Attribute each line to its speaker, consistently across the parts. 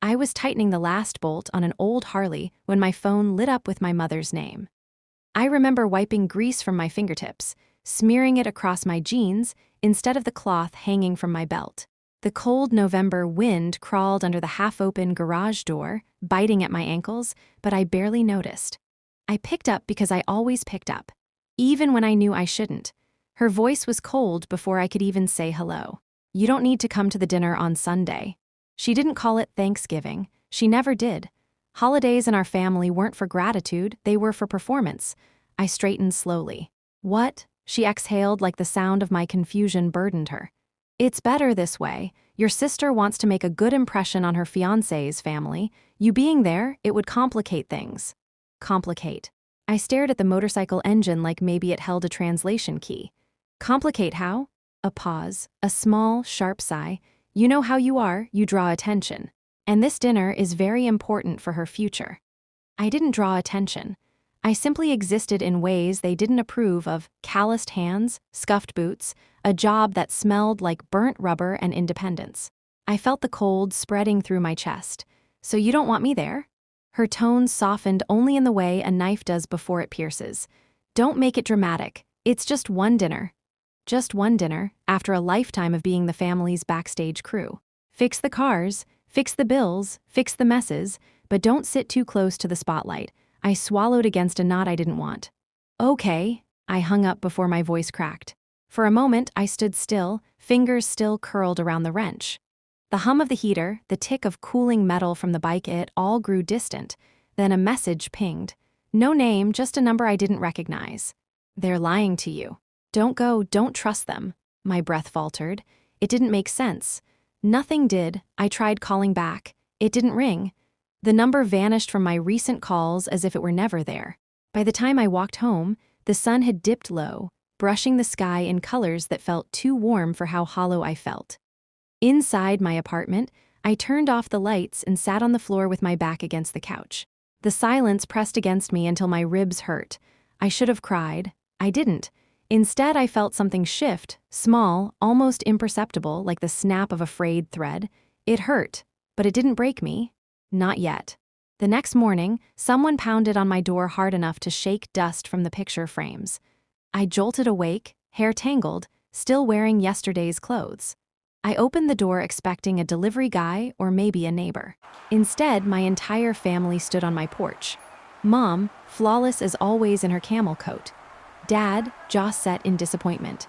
Speaker 1: I was tightening the last bolt on an old Harley when my phone lit up with my mother's name. I remember wiping grease from my fingertips, smearing it across my jeans instead of the cloth hanging from my belt. The cold November wind crawled under the half-open garage door, biting at my ankles, but I barely noticed. I picked up because I always picked up, even when I knew I shouldn't. Her voice was cold before I could even say hello. "You don't need to come to the dinner on Sunday." She didn't call it Thanksgiving. She never did. Holidays in our family weren't for gratitude, they were for performance. I straightened slowly. "What?" She exhaled like the sound of my confusion burdened her. "It's better this way. Your sister wants to make a good impression on her fiancé's family. You being there, it would complicate things." Complicate. I stared at the motorcycle engine like maybe it held a translation key. Complicate how? A pause, a small, sharp sigh. "You know how you are, you draw attention. And this dinner is very important for her future." I didn't draw attention. I simply existed in ways they didn't approve of: calloused hands, scuffed boots, a job that smelled like burnt rubber and independence. I felt the cold spreading through my chest. "So you don't want me there?" Her tone softened only in the way a knife does before it pierces. "Don't make it dramatic. It's just one dinner." Just one dinner, after a lifetime of being the family's backstage crew. Fix the cars, fix the bills, fix the messes, but don't sit too close to the spotlight. I swallowed against a knot I didn't want. "Okay," I hung up before my voice cracked. For a moment, I stood still, fingers still curled around the wrench. The hum of the heater, the tick of cooling metal from the bike, it all grew distant. Then a message pinged. No name, just a number I didn't recognize. "They're lying to you. Don't go, don't trust them." My breath faltered. It didn't make sense. Nothing did. I tried calling back. It didn't ring. The number vanished from my recent calls as if it were never there. By the time I walked home, the sun had dipped low, brushing the sky in colors that felt too warm for how hollow I felt. Inside my apartment, I turned off the lights and sat on the floor with my back against the couch. The silence pressed against me until my ribs hurt. I should have cried. I didn't. Instead, I felt something shift, small, almost imperceptible, like the snap of a frayed thread. It hurt, but it didn't break me. Not yet. The next morning, someone pounded on my door hard enough to shake dust from the picture frames. I jolted awake, hair tangled, still wearing yesterday's clothes. I opened the door expecting a delivery guy or maybe a neighbor. Instead, my entire family stood on my porch. Mom, flawless as always in her camel coat. Dad, jaw set in disappointment.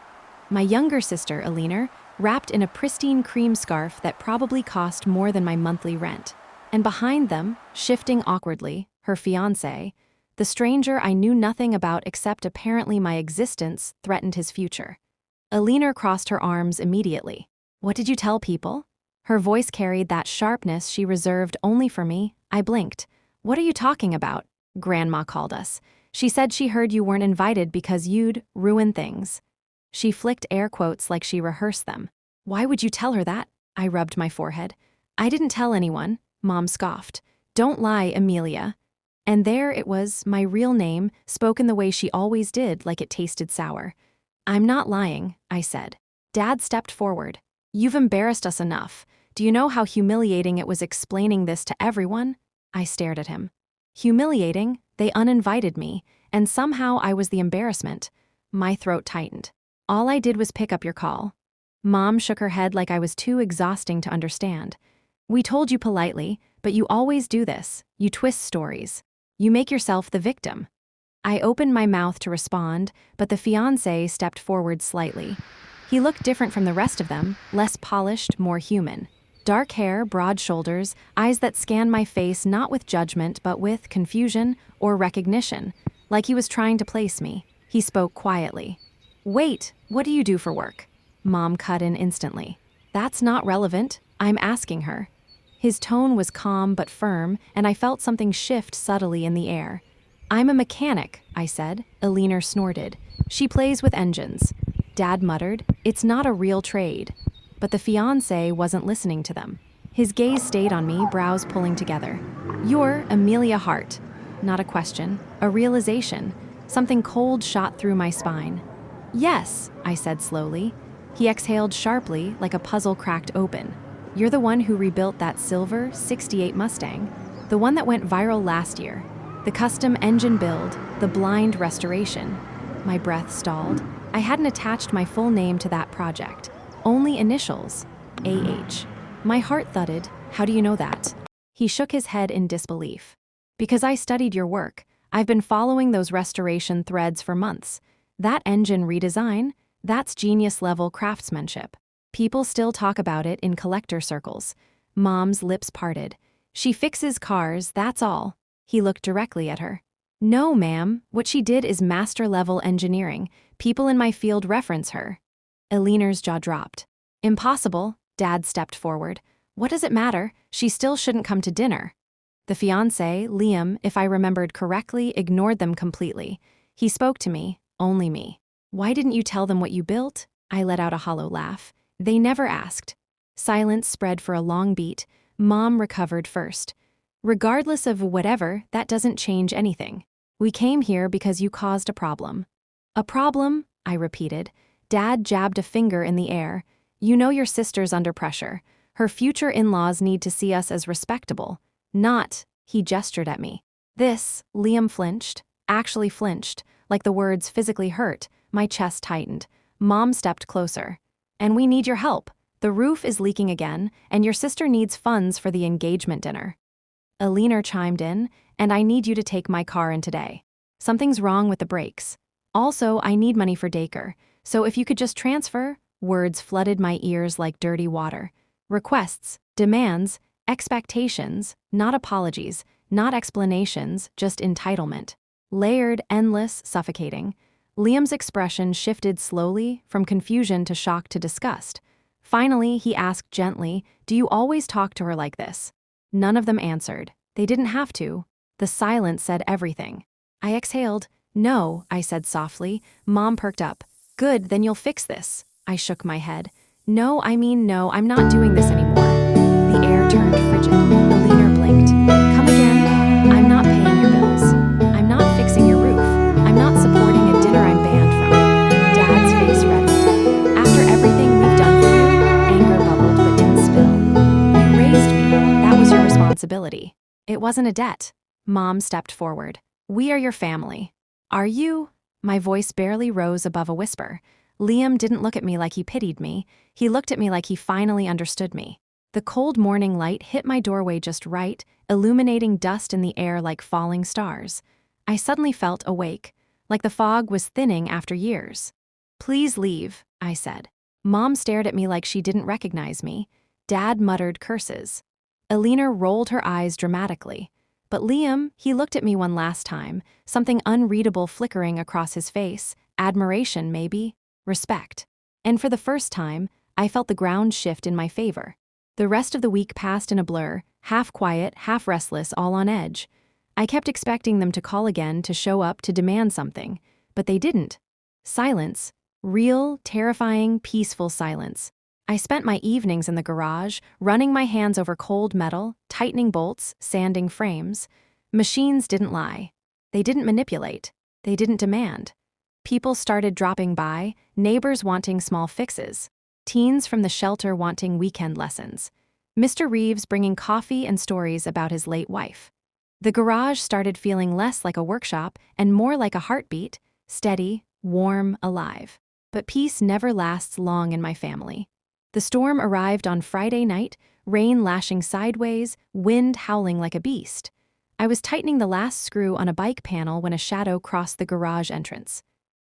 Speaker 1: My younger sister, Alina, wrapped in a pristine cream scarf that probably cost more than my monthly rent. And behind them, shifting awkwardly, her fiancé, the stranger I knew nothing about except apparently my existence threatened his future. Alina crossed her arms immediately. "What did you tell people?" Her voice carried that sharpness she reserved only for me. I blinked. "What are you talking about?" Grandma called us. "She said she heard you weren't invited because you'd ruin things." She flicked air quotes like she rehearsed them. "Why would you tell her that?" I rubbed my forehead. "I didn't tell anyone," Mom scoffed. "Don't lie, Amelia." And there it was, my real name, spoken the way she always did, like it tasted sour. "I'm not lying," I said. Dad stepped forward. "You've embarrassed us enough. Do you know how humiliating it was explaining this to everyone?" I stared at him. Humiliating? They uninvited me, and somehow I was the embarrassment. My throat tightened. "All I did was pick up your call." Mom shook her head like I was too exhausting to understand. "We told you politely, but you always do this. You twist stories. You make yourself the victim." I opened my mouth to respond, but the fiancé stepped forward slightly. He looked different from the rest of them, less polished, more human. Dark hair, broad shoulders, eyes that scanned my face not with judgment but with confusion or recognition, like he was trying to place me. He spoke quietly. "Wait, what do you do for work?" Mom cut in instantly. "That's not relevant. I'm asking her." His tone was calm but firm, and I felt something shift subtly in the air. "I'm a mechanic," I said. Alina snorted. "She plays with engines." Dad muttered, "It's not a real trade." But the fiancé wasn't listening to them. His gaze stayed on me, brows pulling together. "You're Amelia Hart." Not a question, a realization. Something cold shot through my spine. "Yes," I said slowly. He exhaled sharply, like a puzzle cracked open. You're the one who rebuilt that silver '68 Mustang, the one that went viral last year. The custom engine build, the blind restoration. My breath stalled. I hadn't attached my full name to that project. Only initials, AH. My heart thudded. How do you know that? He shook his head in disbelief. Because I studied your work. I've been following those restoration threads for months. That engine redesign, that's genius-level craftsmanship. People still talk about it in collector circles. Mom's lips parted. She fixes cars, that's all. He looked directly at her. No, ma'am, what she did is master-level engineering. People in my field reference her. Elinor's jaw dropped. Impossible, Dad stepped forward. What does it matter? She still shouldn't come to dinner. The fiancé, Liam, if I remembered correctly, ignored them completely. He spoke to me, only me. Why didn't you tell them what you built? I let out a hollow laugh. They never asked. Silence spread for a long beat. Mom recovered first. Regardless of whatever, that doesn't change anything. We came here because you caused a problem. A problem? I repeated. Dad jabbed a finger in the air. You know your sister's under pressure. Her future in-laws need to see us as respectable. Not, he gestured at me. This, Liam flinched, actually flinched, like the words physically hurt. My chest tightened. Mom stepped closer. And we need your help. The roof is leaking again, and your sister needs funds for the engagement dinner. Elinor chimed in, and I need you to take my car in today. Something's wrong with the brakes. Also, I need money for daycare, so if you could just transfer. Words flooded my ears like dirty water. Requests, demands, expectations, not apologies, not explanations, just entitlement. Layered, endless, suffocating. Liam's expression shifted slowly, from confusion to shock to disgust. Finally, he asked gently, do you always talk to her like this? None of them answered. They didn't have to. The silence said everything. I exhaled. No, I said softly. Mom perked up. Good, then you'll fix this. I shook my head. No, I'm not doing this anymore. The air turned frigid. Elinor blinked. Come again? I'm not paying your bills. I'm not fixing your roof. I'm not supporting a dinner I'm banned from. Dad's face reddened. After everything we've done for you, anger bubbled but didn't spill. You raised me. That was your responsibility. It wasn't a debt. Mom stepped forward. We are your family. Are you? My voice barely rose above a whisper. Liam didn't look at me like he pitied me. He looked at me like he finally understood me. The cold morning light hit my doorway just right, illuminating dust in the air like falling stars. I suddenly felt awake, like the fog was thinning after years. Please leave, I said. Mom stared at me like she didn't recognize me. Dad muttered curses. Elinor rolled her eyes dramatically. But Liam, he looked at me one last time, something unreadable flickering across his face, admiration maybe, respect. And for the first time, I felt the ground shift in my favor. The rest of the week passed in a blur, half quiet, half restless, all on edge. I kept expecting them to call again, to show up, to demand something, but they didn't. Silence. Real, terrifying, peaceful silence. I spent my evenings in the garage, running my hands over cold metal, tightening bolts, sanding frames. Machines didn't lie. They didn't manipulate. They didn't demand. People started dropping by, neighbors wanting small fixes. Teens from the shelter wanting weekend lessons. Mr. Reeves bringing coffee and stories about his late wife. The garage started feeling less like a workshop and more like a heartbeat, steady, warm, alive. But peace never lasts long in my family. The storm arrived on Friday night, rain lashing sideways, wind howling like a beast. I was tightening the last screw on a bike panel when a shadow crossed the garage entrance.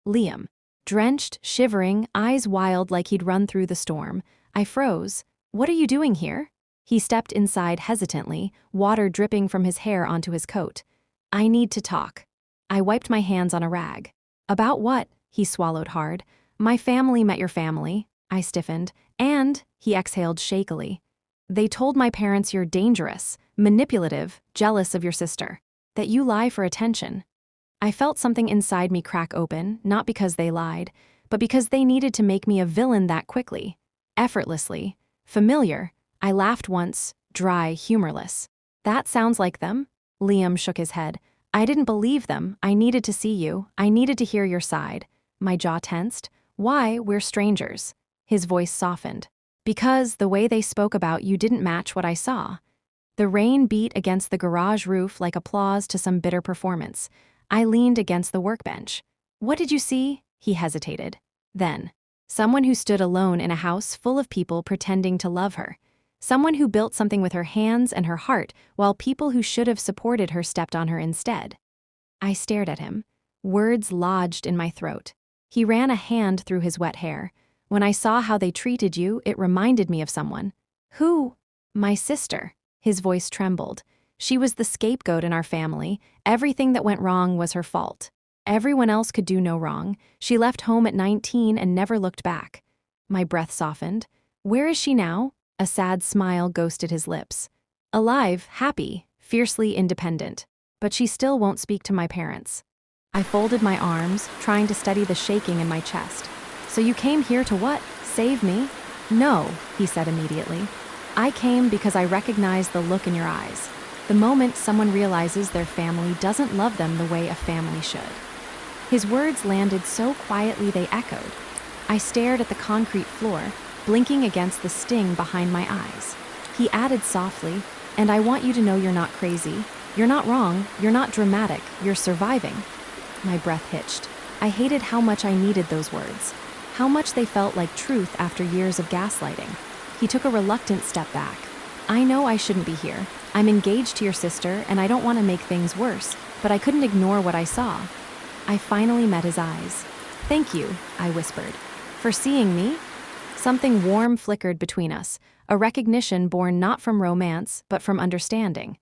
Speaker 1: Liam. Drenched, shivering, eyes wild like he'd run through the storm. I froze. What are you doing here? He stepped inside hesitantly, water dripping from his hair onto his coat. I need to talk. I wiped my hands on a rag. About what? He swallowed hard. My family met your family. I stiffened. And, he exhaled shakily. They told my parents you're dangerous, manipulative, jealous of your sister. That you lie for attention. I felt something inside me crack open, not because they lied, but because they needed to make me a villain that quickly. Effortlessly. Familiar. I laughed once, dry, humorless. That sounds like them? Liam shook his head. I didn't believe them. I needed to see you. I needed to hear your side. My jaw tensed. Why? We're strangers. His voice softened. Because the way they spoke about you didn't match what I saw. The rain beat against the garage roof like applause to some bitter performance. I leaned against the workbench. What did you see? He hesitated. Then, someone who stood alone in a house full of people pretending to love her. Someone who built something with her hands and her heart, while people who should have supported her stepped on her instead. I stared at him. Words lodged in my throat. He ran a hand through his wet hair. When I saw how they treated you, it reminded me of someone. Who? My sister. His voice trembled. She was the scapegoat in our family. Everything that went wrong was her fault. Everyone else could do no wrong. She left home at 19 and never looked back. My breath softened. Where is she now? A sad smile ghosted his lips. Alive, happy, fiercely independent. But she still won't speak to my parents. I folded my arms, trying to steady the shaking in my chest. So you came here to what? Save me? No, he said immediately. I came because I recognized the look in your eyes. The moment someone realizes their family doesn't love them the way a family should. His words landed so quietly they echoed. I stared at the concrete floor, blinking against the sting behind my eyes. He added softly, and I want you to know you're not crazy. You're not wrong, you're not dramatic, you're surviving. My breath hitched. I hated how much I needed those words. How much they felt like truth after years of gaslighting. He took a reluctant step back. I know I shouldn't be here. I'm engaged to your sister, and I don't want to make things worse, but I couldn't ignore what I saw. I finally met his eyes. Thank you, I whispered. For seeing me? Something warm flickered between us, a recognition born not from romance, but from understanding.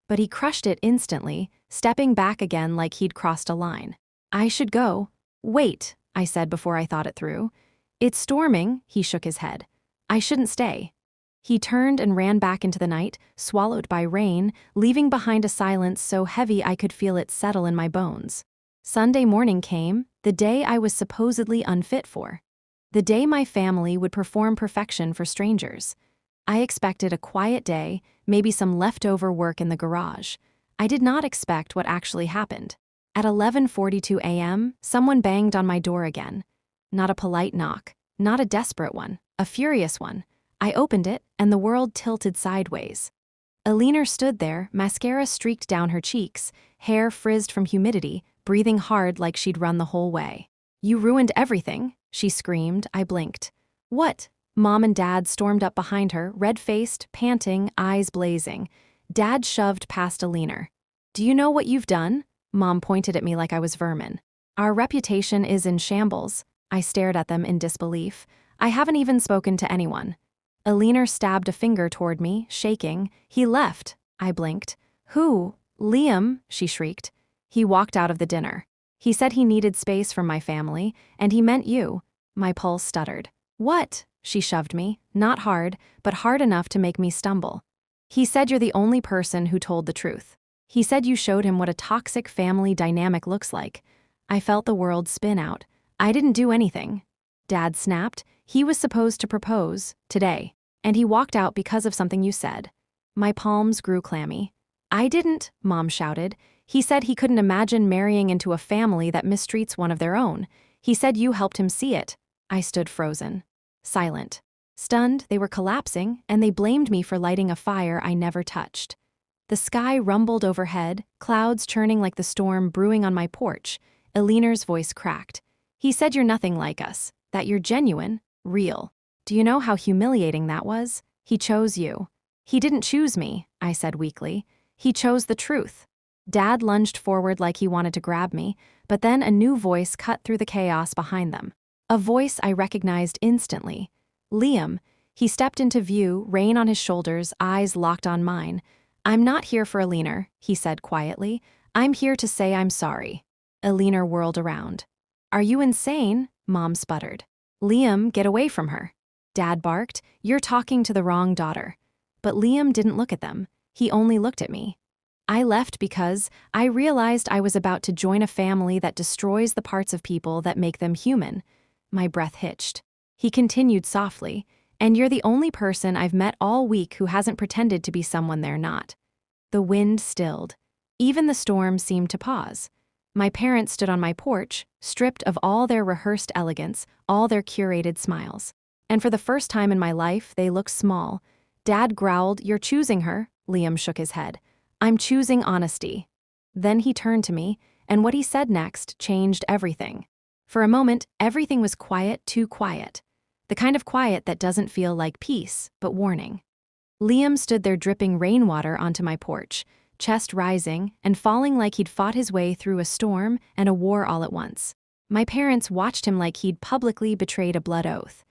Speaker 1: But he crushed it instantly, stepping back again like he'd crossed a line. I should go. Wait, I said before I thought it through. It's storming, he shook his head. I shouldn't stay. He turned and ran back into the night, swallowed by rain, leaving behind a silence so heavy I could feel it settle in my bones. Sunday morning came, the day I was supposedly unfit for. The day my family would perform perfection for strangers. I expected a quiet day, maybe some leftover work in the garage. I did not expect what actually happened. At 11:42 a.m., someone banged on my door again. Not a polite knock, not a desperate one, a furious one. I opened it, and the world tilted sideways. Alina stood there, mascara streaked down her cheeks, hair frizzed from humidity, breathing hard like she'd run the whole way. You ruined everything, she screamed. I blinked. What? Mom and Dad stormed up behind her, red-faced, panting, eyes blazing. Dad shoved past Alina. Do you know what you've done? Mom pointed at me like I was vermin. Our reputation is in shambles. I stared at them in disbelief. I haven't even spoken to anyone. Alina stabbed a finger toward me, shaking. He left. I blinked. Who? Liam, she shrieked. He walked out of the dinner. He said he needed space from my family, and he meant you. My pulse stuttered. What? She shoved me, not hard, but hard enough to make me stumble. He said you're the only person who told the truth. He said you showed him what a toxic family dynamic looks like. I felt the world spin out. I didn't do anything. Dad snapped. He was supposed to propose, today, and he walked out because of something you said. My palms grew clammy. I didn't, Mom shouted. He said he couldn't imagine marrying into a family that mistreats one of their own. He said you helped him see it. I stood frozen. Silent. Stunned, they were collapsing, and they blamed me for lighting a fire I never touched. The sky rumbled overhead, clouds churning like the storm brewing on my porch. Alina's voice cracked. He said you're nothing like us, that you're genuine, real. Do you know how humiliating that was? He chose you. He didn't choose me, I said weakly. He chose the truth. Dad lunged forward like he wanted to grab me, but then a new voice cut through the chaos behind them. A voice I recognized instantly. Liam. He stepped into view, rein on his shoulders, eyes locked on mine. I'm not here for Alina, he said quietly. I'm here to say I'm sorry. Alina whirled around. Are you insane? Mom sputtered. Liam, get away from her. Dad barked. You're talking to the wrong daughter. But Liam didn't look at them. He only looked at me. I left because I realized I was about to join a family that destroys the parts of people that make them human. My breath hitched. He continued softly, and you're the only person I've met all week who hasn't pretended to be someone they're not. The wind stilled. Even the storm seemed to pause. My parents stood on my porch, stripped of all their rehearsed elegance, all their curated smiles. And for the first time in my life, they looked small. Dad growled, "You're choosing her." Liam shook his head. "I'm choosing honesty." Then he turned to me, and what he said next changed everything. For a moment, everything was quiet, too quiet. The kind of quiet that doesn't feel like peace, but warning. Liam stood there dripping rainwater onto my porch, chest rising and falling like he'd fought his way through a storm and a war all at once. My parents watched him like he'd publicly betrayed a blood oath.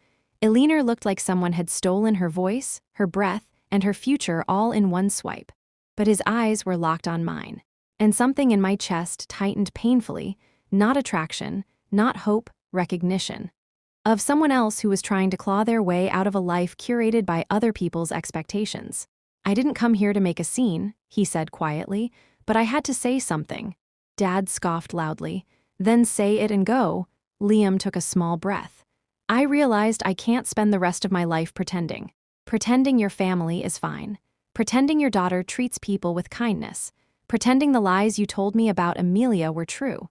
Speaker 1: Eleanor looked like someone had stolen her voice, her breath, and her future all in one swipe. But his eyes were locked on mine, and something in my chest tightened painfully, not attraction, not hope, recognition. Of someone else who was trying to claw their way out of a life curated by other people's expectations. "I didn't come here to make a scene," he said quietly, "but I had to say something." Dad scoffed loudly. "Then say it and go." Liam took a small breath. "I realized I can't spend the rest of my life pretending. Pretending your family is fine. Pretending your daughter treats people with kindness. Pretending the lies you told me about Amelia were true."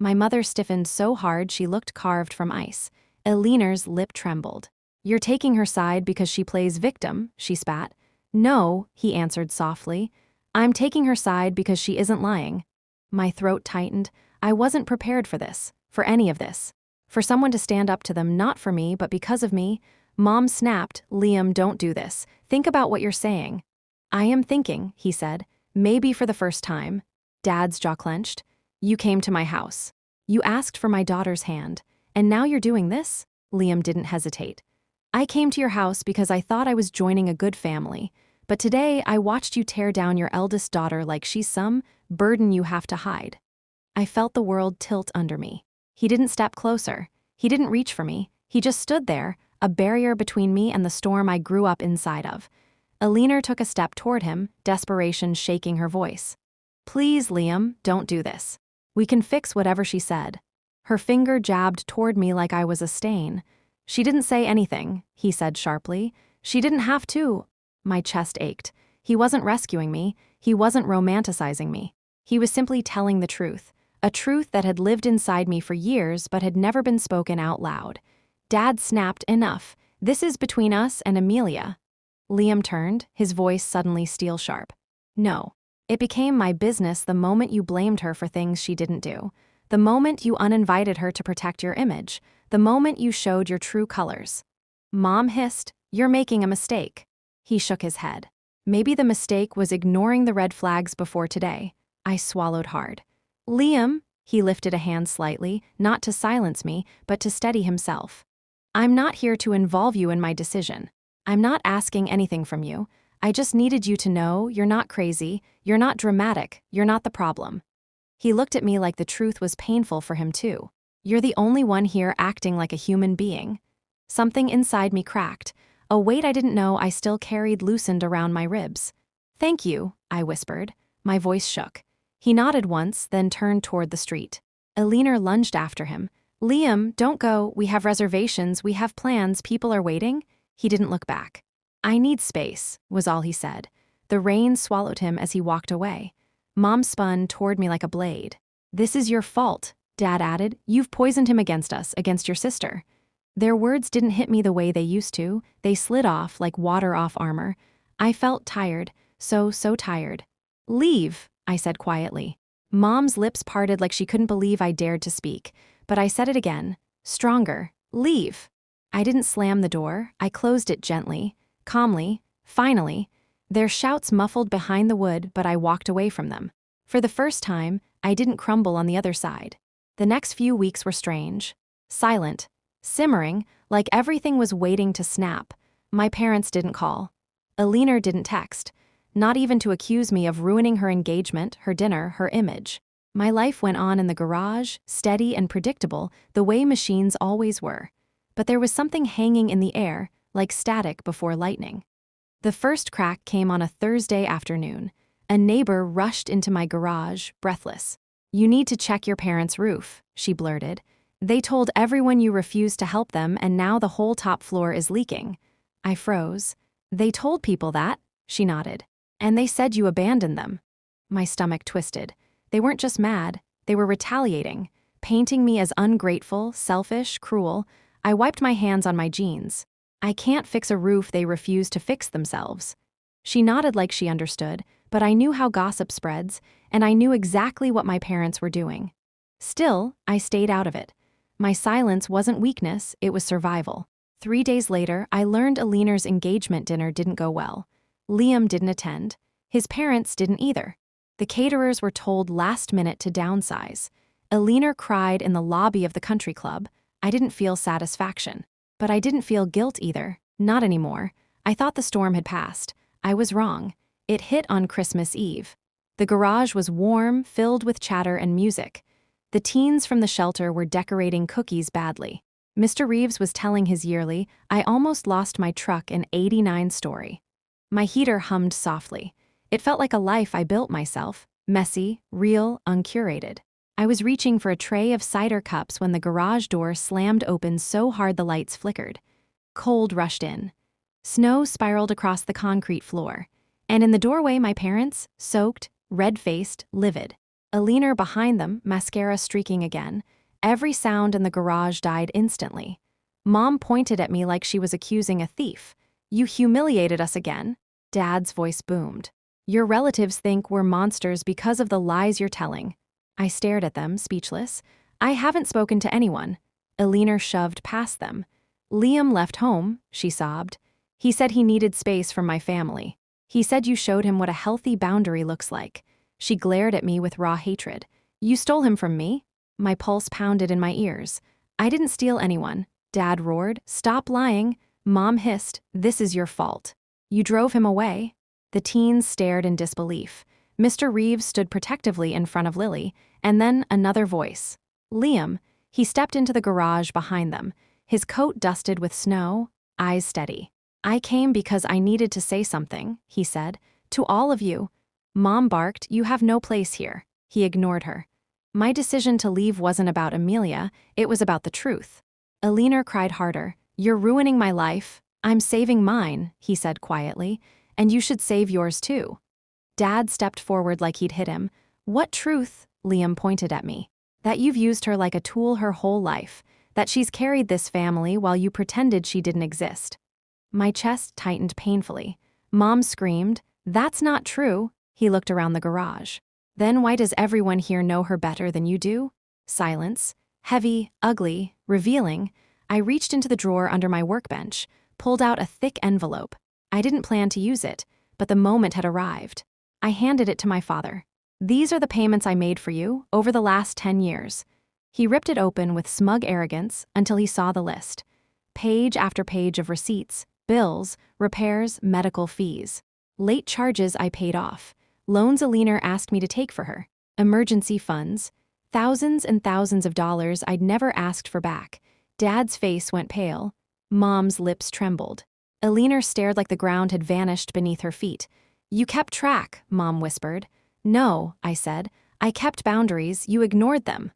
Speaker 1: My mother stiffened so hard she looked carved from ice. Eleanor's lip trembled. "You're taking her side because she plays victim," she spat. "No," he answered softly. "I'm taking her side because she isn't lying." My throat tightened. I wasn't prepared for this, for any of this. For someone to stand up to them, not for me, but because of me. Mom snapped, "Liam, don't do this. Think about what you're saying." "I am thinking," he said, maybe for the first time. Dad's jaw clenched. "You came to my house. You asked for my daughter's hand. And now you're doing this?" Liam didn't hesitate. "I came to your house because I thought I was joining a good family. But today I watched you tear down your eldest daughter like she's some burden you have to hide." I felt the world tilt under me. He didn't step closer. He didn't reach for me. He just stood there, a barrier between me and the storm I grew up inside of. Eleanor took a step toward him, desperation shaking her voice. "Please, Liam, don't do this. We can fix whatever," she said. Her finger jabbed toward me like I was a stain. "She didn't say anything," he said sharply. "She didn't have to." My chest ached. He wasn't rescuing me. He wasn't romanticizing me. He was simply telling the truth. A truth that had lived inside me for years but had never been spoken out loud. Dad snapped, "Enough. This is between us and Amelia." Liam turned, his voice suddenly steel-sharp. "No. It became my business the moment you blamed her for things she didn't do. The moment you uninvited her to protect your image. The moment you showed your true colors." Mom hissed, "You're making a mistake." He shook his head. Maybe the mistake was ignoring the red flags before today. I swallowed hard. "Liam," he lifted a hand slightly, not to silence me, but to steady himself. "I'm not here to involve you in my decision. I'm not asking anything from you. I just needed you to know you're not crazy, you're not dramatic, you're not the problem." He looked at me like the truth was painful for him too. "You're the only one here acting like a human being." Something inside me cracked. A weight I didn't know I still carried loosened around my ribs. "Thank you," I whispered. My voice shook. He nodded once, then turned toward the street. Eleanor lunged after him. "Liam, don't go. We have reservations, we have plans, people are waiting." He didn't look back. "I need space," was all he said. The rain swallowed him as he walked away. Mom spun toward me like a blade. "This is your fault," Dad added. "You've poisoned him against us, against your sister." Their words didn't hit me the way they used to. They slid off like water off armor. I felt tired, so tired. "Leave," I said quietly. Mom's lips parted like she couldn't believe I dared to speak, but I said it again, stronger. "Leave." I didn't slam the door. I closed it gently, calmly, finally. Their shouts muffled behind the wood, but I walked away from them. For the first time, I didn't crumble on the other side. The next few weeks were strange. Silent. Simmering, like everything was waiting to snap. My parents didn't call. Eleanor didn't text. Not even to accuse me of ruining her engagement, her dinner, her image. My life went on in the garage, steady and predictable, the way machines always were. But there was something hanging in the air, like static before lightning. The first crack came on a Thursday afternoon. A neighbor rushed into my garage, breathless. "You need to check your parents' roof," she blurted. "They told everyone you refused to help them, and now the whole top floor is leaking." I froze. "They told people that?" She nodded. "And they said you abandoned them." My stomach twisted. They weren't just mad, they were retaliating, painting me as ungrateful, selfish, cruel. I wiped my hands on my jeans. I can't fix a roof they refuse to fix themselves. She nodded like she understood, but I knew how gossip spreads, and I knew exactly what my parents were doing. Still, I stayed out of it. My silence wasn't weakness, it was survival. 3 days later, I learned Alina's engagement dinner didn't go well. Liam didn't attend. His parents didn't either. The caterers were told last minute to downsize. Alina cried in the lobby of the country club. I didn't feel satisfaction. But I didn't feel guilt either. Not anymore. I thought the storm had passed. I was wrong. It hit on Christmas Eve. The garage was warm, filled with chatter and music. The teens from the shelter were decorating cookies badly. Mr. Reeves was telling his yearly, "I almost lost my truck in '89" story. My heater hummed softly. It felt like a life I built myself, messy, real, uncurated. I was reaching for a tray of cider cups when the garage door slammed open so hard the lights flickered. Cold rushed in. Snow spiraled across the concrete floor. And in the doorway, my parents, soaked, red-faced, livid. Alina behind them, mascara streaking again. Every sound in the garage died instantly. Mom pointed at me like she was accusing a thief. "You humiliated us again." Dad's voice boomed. "Your relatives think we're monsters because of the lies you're telling." I stared at them, speechless. "I haven't spoken to anyone." Alina shoved past them. "Liam left home," she sobbed. "He said he needed space from my family. He said you showed him what a healthy boundary looks like." She glared at me with raw hatred. "You stole him from me?" My pulse pounded in my ears. "I didn't steal anyone." Dad roared. "Stop lying." Mom hissed. "This is your fault. You drove him away." The teens stared in disbelief. Mr. Reeves stood protectively in front of Lily, and then another voice. "Liam." He stepped into the garage behind them, his coat dusted with snow, eyes steady. "I came because I needed to say something," he said. "To all of you." Mom barked, "You have no place here." He ignored her. My decision to leave wasn't about Amelia, it was about the truth. Alina cried harder. "You're ruining my life." "I'm saving mine," he said quietly, "and you should save yours too." Dad stepped forward like he'd hit him. "What truth?" Liam pointed at me. "That you've used her like a tool her whole life. That she's carried this family while you pretended she didn't exist." My chest tightened painfully. Mom screamed, "That's not true." He looked around the garage. "Then why does everyone here know her better than you do?" Silence. Heavy, ugly, revealing. I reached into the drawer under my workbench, pulled out a thick envelope. I didn't plan to use it, but the moment had arrived. I handed it to my father. "These are the payments I made for you over the last 10 years. He ripped it open with smug arrogance until he saw the list. Page after page of receipts, bills, repairs, medical fees. Late charges I paid off. Loans Alina asked me to take for her. Emergency funds. Thousands and thousands of dollars I'd never asked for back. Dad's face went pale. Mom's lips trembled. Alina stared like the ground had vanished beneath her feet. "You kept track," Mom whispered. "No," I said. "I kept boundaries, you ignored them."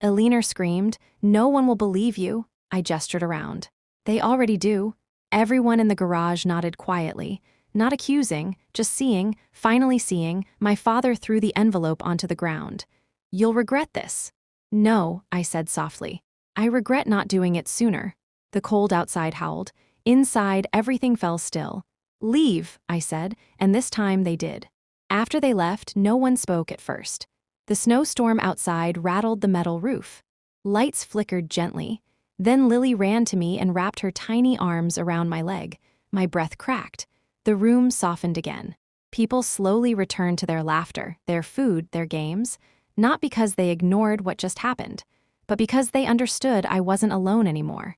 Speaker 1: Alina screamed, "No one will believe you." I gestured around. "They already do." Everyone in the garage nodded quietly. Not accusing, just seeing, finally seeing, my father threw the envelope onto the ground. "You'll regret this." "No," I said softly. "I regret not doing it sooner." The cold outside howled. Inside, everything fell still. "Leave," I said, and this time they did. After they left, no one spoke at first. The snowstorm outside rattled the metal roof. Lights flickered gently. Then Lily ran to me and wrapped her tiny arms around my leg. My breath cracked. The room softened again. People slowly returned to their laughter, their food, their games, not because they ignored what just happened, but because they understood I wasn't alone anymore.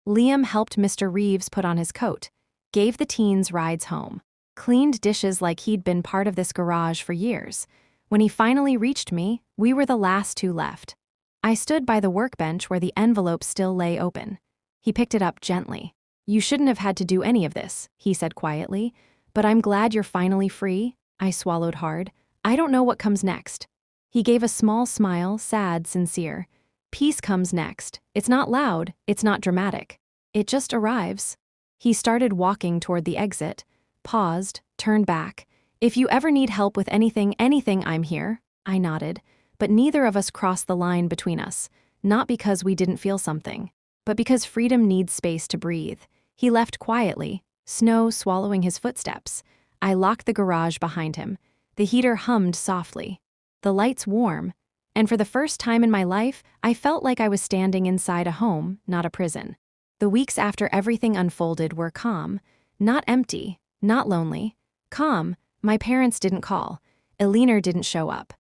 Speaker 1: Liam helped Mr. Reeves put on his coat, gave the teens rides home, cleaned dishes like he'd been part of this garage for years. When he finally reached me, we were the last two left. I stood by the workbench where the envelope still lay open. He picked it up gently. "You shouldn't have had to do any of this," he said quietly, "but I'm glad you're finally free." I swallowed hard. "I don't know what comes next." He gave a small smile, sad, sincere. "Peace comes next. It's not loud, it's not dramatic. It just arrives." He started walking toward the exit, paused, turned back. "If you ever need help with anything, I'm here." I nodded, but neither of us crossed the line between us, not because we didn't feel something, but because freedom needs space to breathe. He left quietly, snow swallowing his footsteps. I locked the garage behind him. The heater hummed softly. The lights warm. And for the first time in my life, I felt like I was standing inside a home, not a prison. The weeks after everything unfolded were calm, not empty, not lonely. Calm. My parents didn't call. Eleanor didn't show up.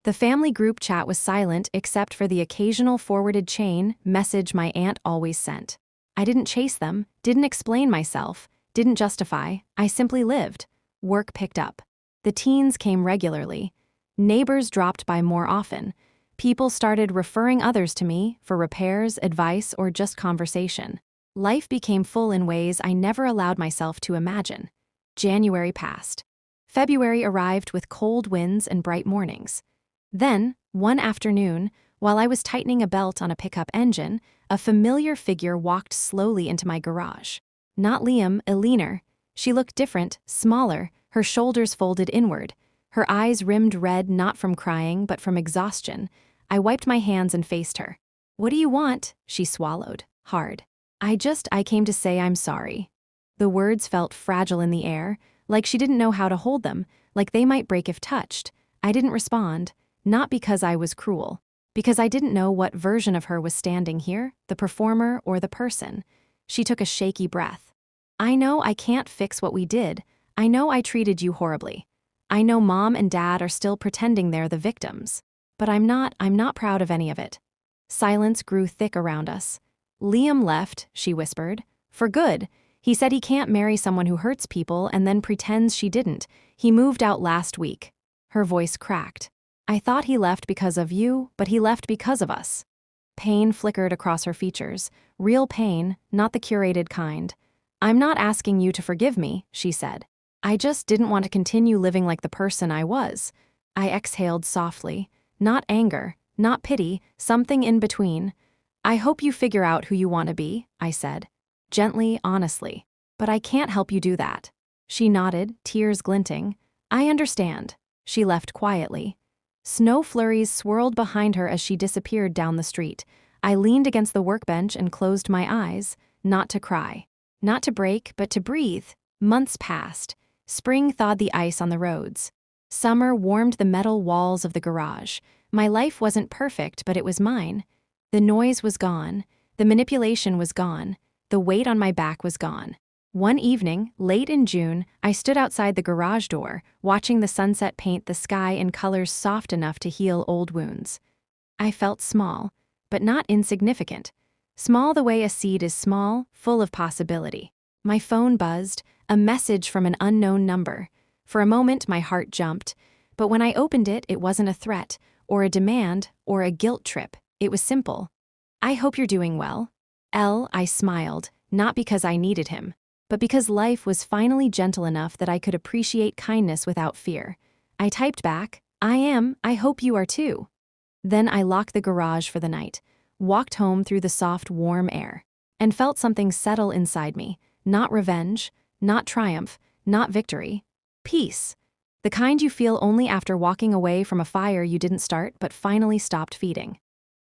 Speaker 1: The family group chat was silent except for the occasional forwarded chain message my aunt always sent. I didn't chase them, didn't explain myself, didn't justify. I simply lived. Work picked up. The teens came regularly. Neighbors dropped by more often. People started referring others to me for repairs, advice, or just conversation. Life became full in ways I never allowed myself to imagine. January passed. February arrived with cold winds and bright mornings. Then, one afternoon, while I was tightening a belt on a pickup engine, a familiar figure walked slowly into my garage. Not Liam, Eleanor. She looked different, smaller, her shoulders folded inward. Her eyes rimmed red not from crying but from exhaustion. I wiped my hands and faced her. "What do you want?" she swallowed, hard. I came to say I'm sorry." The words felt fragile in the air, like she didn't know how to hold them, like they might break if touched. I didn't respond, not because I was cruel, because I didn't know what version of her was standing here, the performer or the person. She took a shaky breath. "I know I can't fix what we did. I know I treated you horribly. I know Mom and Dad are still pretending they're the victims. But I'm not proud of any of it." Silence grew thick around us. "Liam left," she whispered. "For good. He said he can't marry someone who hurts people and then pretends she didn't. He moved out last week." Her voice cracked. "I thought he left because of you, but he left because of us." Pain flickered across her features. Real pain, not the curated kind. "I'm not asking you to forgive me," she said. "I just didn't want to continue living like the person I was." I exhaled softly. Not anger, not pity, something in between. "I hope you figure out who you want to be," I said. Gently, honestly. "But I can't help you do that." She nodded, tears glinting. "I understand." She left quietly. Snow flurries swirled behind her as she disappeared down the street. I leaned against the workbench and closed my eyes, not to cry. Not to break, but to breathe. Months passed. Spring thawed the ice on the roads. Summer warmed the metal walls of the garage. My life wasn't perfect, but it was mine. The noise was gone. The manipulation was gone. The weight on my back was gone. One evening, late in June, I stood outside the garage door, watching the sunset paint the sky in colors soft enough to heal old wounds. I felt small, but not insignificant. Small the way a seed is small, full of possibility. My phone buzzed, a message from an unknown number. For a moment, my heart jumped. But when I opened it, it wasn't a threat, or a demand, or a guilt trip. It was simple. "I hope you're doing well." I smiled, not because I needed him, but because life was finally gentle enough that I could appreciate kindness without fear. I typed back, I hope you are too." Then I locked the garage for the night, walked home through the soft, warm air, and felt something settle inside me. Not revenge, not triumph, not victory. Peace. The kind you feel only after walking away from a fire you didn't start but finally stopped feeding.